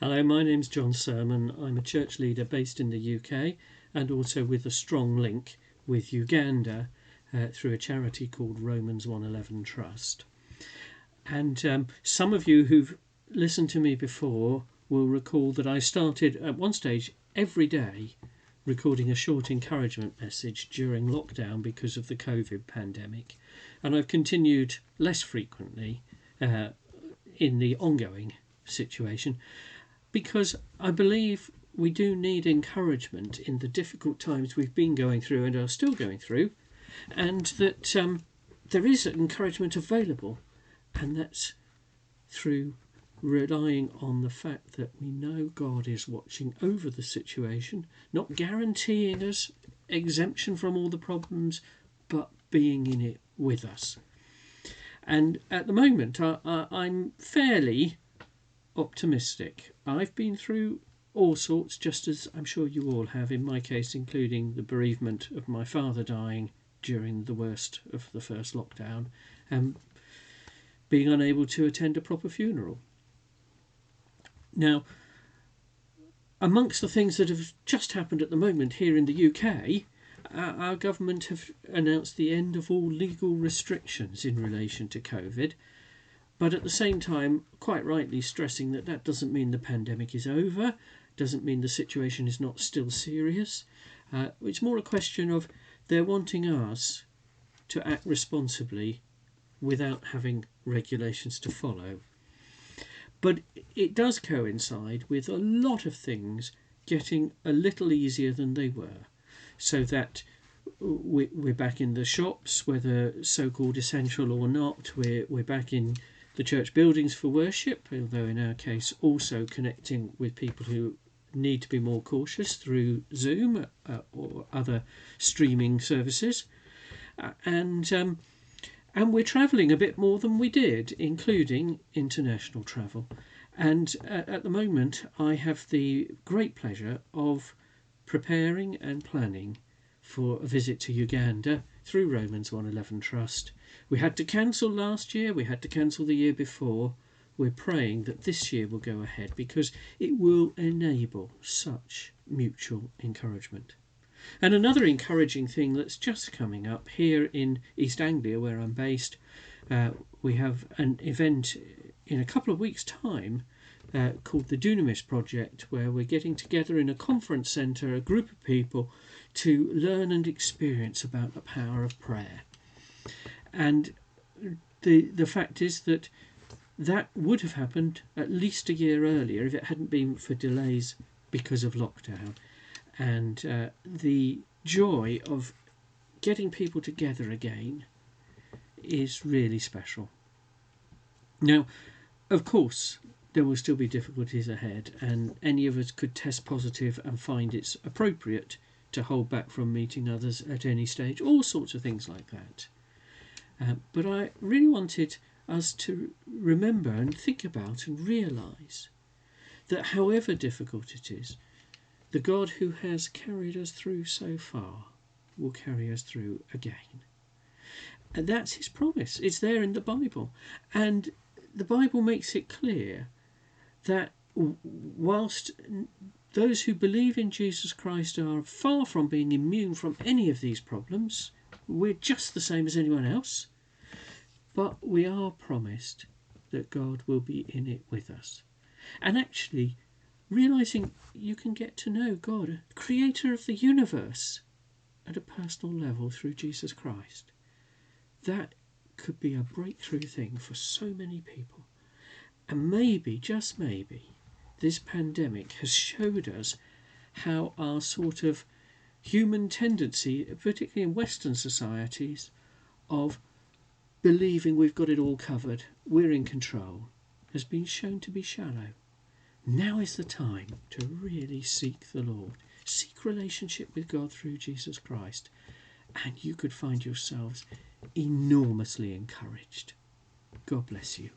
Hello, my name's Jon Sermon. I'm a church leader based in the UK and also with a strong link with Uganda through a charity called Romans 111 Trust. And some of you who've listened to me before will recall that I started at one stage every day recording a short encouragement message during lockdown because of the COVID pandemic. And I've continued less frequently in the ongoing situation, because I believe we do need encouragement in the difficult times we've been going through and are still going through, and that there is encouragement available, and that's through relying on the fact that we know God is watching over the situation, not guaranteeing us exemption from all the problems, but being in it with us. And at the moment, I'm fairly optimistic. I've been through all sorts, just as I'm sure you all have, in my case including the bereavement of my father dying during the worst of the first lockdown and being unable to attend a proper funeral. Now, amongst the things that have just happened at the moment here in the UK, our government have announced the end of all legal restrictions in relation to COVID, but at the same time, quite rightly stressing that that doesn't mean the pandemic is over, doesn't mean the situation is not still serious. It's more a question of they're wanting us to act responsibly without having regulations to follow. But it does coincide with a lot of things getting a little easier than they were, so that we're back in the shops, whether so-called essential or not. We're back in the church buildings for worship, although in our case also connecting with people who need to be more cautious through Zoom or other streaming services. And we're travelling a bit more than we did, including international travel. And at the moment, I have the great pleasure of preparing and planning for a visit to Uganda through Romans 111 Trust. We had to cancel last year, we had to cancel the year before. We're praying that this year will go ahead because it will enable such mutual encouragement. And another encouraging thing that's just coming up here in East Anglia, where I'm based, we have an event in a couple of weeks' time called the Dunamis Project, where we're getting together in a conference centre, a group of people, to learn and experience about the power of prayer. And the fact is that would have happened at least a year earlier if it hadn't been for delays because of lockdown. And the joy of getting people together again is really special. Now, of course, there will still be difficulties ahead, and any of us could test positive and find it's appropriate to hold back from meeting others at any stage, all sorts of things like that. But I really wanted us to remember and think about and realise that however difficult it is, the God who has carried us through so far will carry us through again. And that's his promise. It's there in the Bible. And the Bible makes it clear that whilst those who believe in Jesus Christ are far from being immune from any of these problems, we're just the same as anyone else, but we are promised that God will be in it with us. And actually, realising you can get to know God, creator of the universe, at a personal level through Jesus Christ, that could be a breakthrough thing for so many people. And maybe, just maybe, this pandemic has showed us how our sort of human tendency, particularly in Western societies, of believing we've got it all covered, we're in control, has been shown to be shallow. Now is the time to really seek the Lord, seek relationship with God through Jesus Christ, and you could find yourselves enormously encouraged. God bless you.